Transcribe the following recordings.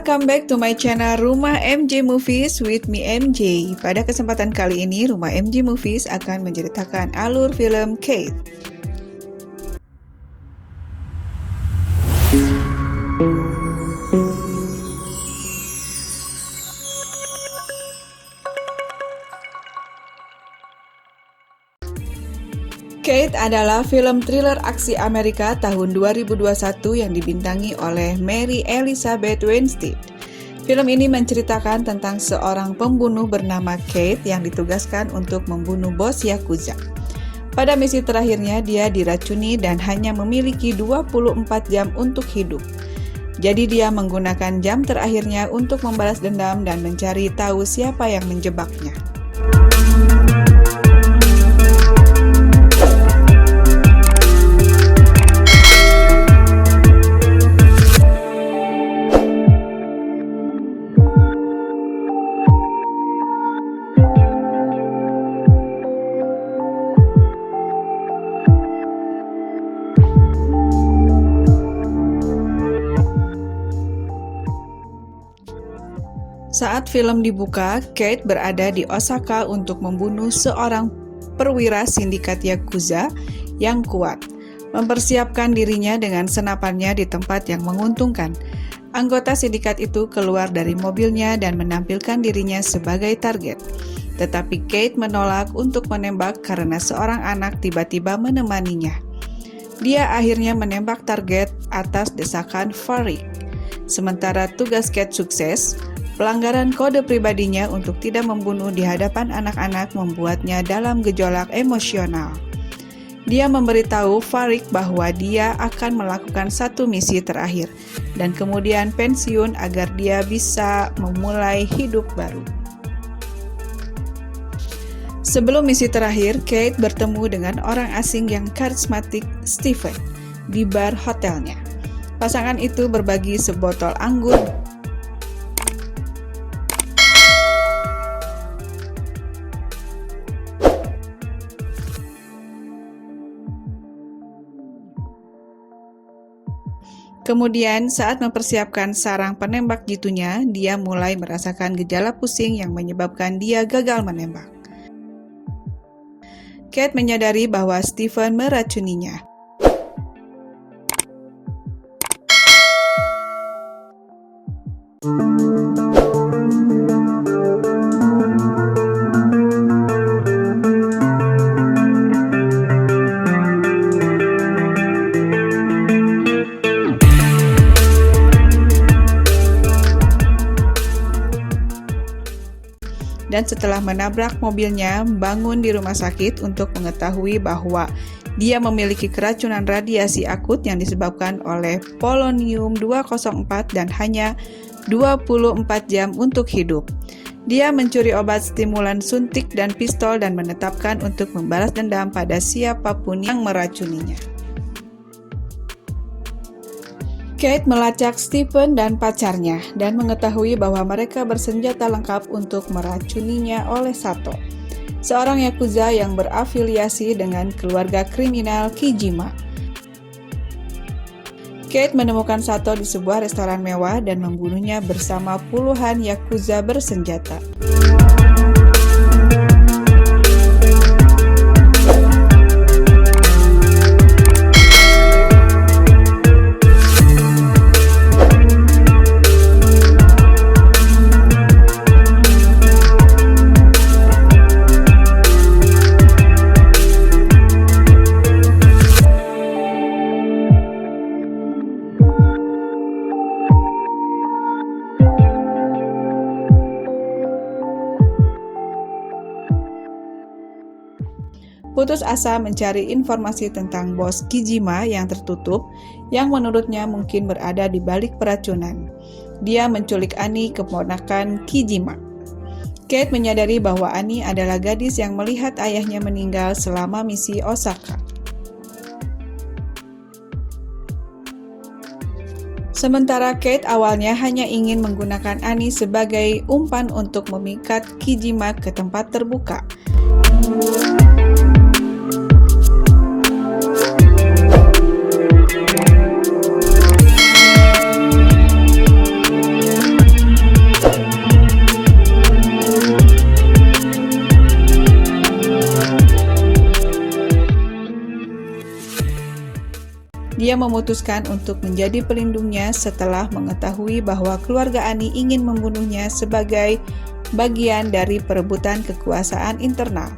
Welcome back to my channel Rumah MJ Movies with me MJ. Pada kesempatan kali ini, Rumah MJ Movies akan menceritakan alur film Kate. Kate adalah film thriller aksi Amerika tahun 2021 yang dibintangi oleh Mary Elizabeth Winstead. Film ini menceritakan tentang seorang pembunuh bernama Kate yang ditugaskan untuk membunuh bos Yakuza. Pada misi terakhirnya, dia diracuni dan hanya memiliki 24 jam untuk hidup. Jadi dia menggunakan jam terakhirnya untuk membalas dendam dan mencari tahu siapa yang menjebaknya. Saat film dibuka, Kate berada di Osaka untuk membunuh seorang perwira sindikat Yakuza yang kuat, mempersiapkan dirinya dengan senapannya di tempat yang menguntungkan. Anggota sindikat itu keluar dari mobilnya dan menampilkan dirinya sebagai target. Tetapi Kate menolak untuk menembak karena seorang anak tiba-tiba menemaninya. Dia akhirnya menembak target atas desakan Farik. Sementara tugas Kate sukses, pelanggaran kode pribadinya untuk tidak membunuh di hadapan anak-anak membuatnya dalam gejolak emosional. Dia memberitahu Farik bahwa dia akan melakukan satu misi terakhir dan kemudian pensiun agar dia bisa memulai hidup baru. Sebelum misi terakhir, Kate bertemu dengan orang asing yang karismatik, Stephen, di bar hotelnya. Pasangan itu berbagi sebotol anggur. Kemudian, saat mempersiapkan sarang penembak jitunya, dia mulai merasakan gejala pusing yang menyebabkan dia gagal menembak. Kate menyadari bahwa Stephen meracuninya. Dan setelah menabrak mobilnya, bangun di rumah sakit untuk mengetahui bahwa dia memiliki keracunan radiasi akut yang disebabkan oleh polonium-204 dan hanya 24 jam untuk hidup. Dia mencuri obat stimulan suntik dan pistol dan menetapkan untuk membalas dendam pada siapapun yang meracuninya. Kate melacak Stephen dan pacarnya dan mengetahui bahwa mereka bersenjata lengkap untuk meracuninya oleh Sato, seorang Yakuza yang berafiliasi dengan keluarga kriminal Kijima. Kate menemukan Sato di sebuah restoran mewah dan membunuhnya bersama puluhan Yakuza bersenjata. Putus asa mencari informasi tentang bos Kijima yang tertutup, yang menurutnya mungkin berada di balik peracunan. Dia menculik Annie, keponakan Kijima. Kate menyadari bahwa Annie adalah gadis yang melihat ayahnya meninggal selama misi Osaka. Sementara Kate awalnya hanya ingin menggunakan Annie sebagai umpan untuk memikat Kijima ke tempat terbuka. Dia memutuskan untuk menjadi pelindungnya setelah mengetahui bahwa keluarga Annie ingin membunuhnya sebagai bagian dari perebutan kekuasaan internal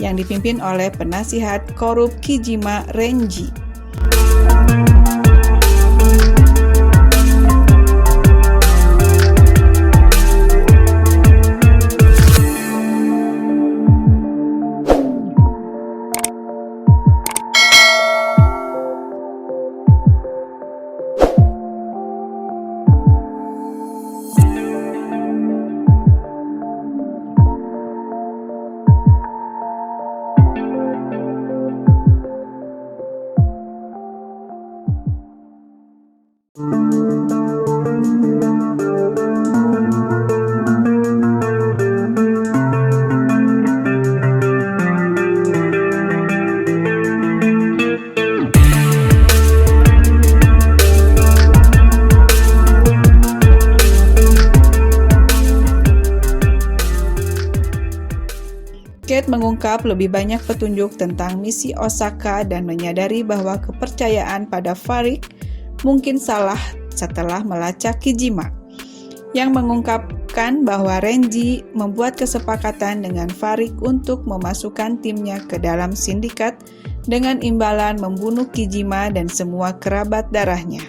yang dipimpin oleh penasihat korup Kijima, Renji. Kate mengungkap lebih banyak petunjuk tentang misi Osaka dan menyadari bahwa kepercayaan pada Farik mungkin salah setelah melacak Kijima, yang mengungkapkan bahwa Renji membuat kesepakatan dengan Farik untuk memasukkan timnya ke dalam sindikat dengan imbalan membunuh Kijima dan semua kerabat darahnya.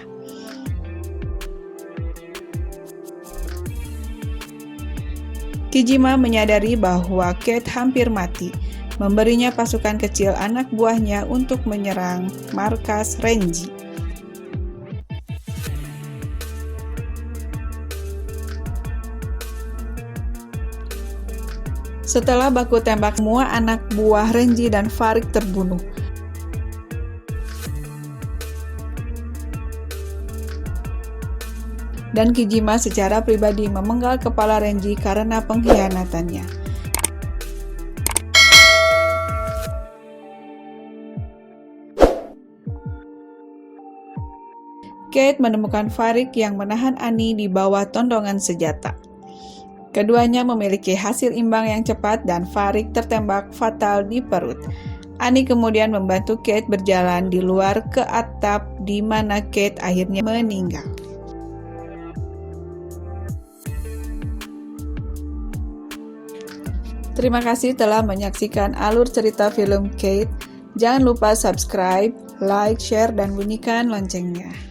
Kijima menyadari bahwa Kate hampir mati, memberinya pasukan kecil anak buahnya untuk menyerang markas Renji. Setelah baku tembak, semua anak buah Renji dan Farik terbunuh. Dan Kijima secara pribadi memenggal kepala Renji karena pengkhianatannya. Kate menemukan Farik yang menahan Annie di bawah tondongan senjata. Keduanya memiliki hasil imbang yang cepat dan Farik tertembak fatal di perut. Annie kemudian membantu Kate berjalan di luar ke atap di mana Kate akhirnya meninggal. Terima kasih telah menyaksikan alur cerita film Kate. Jangan lupa subscribe, like, share, dan bunyikan loncengnya.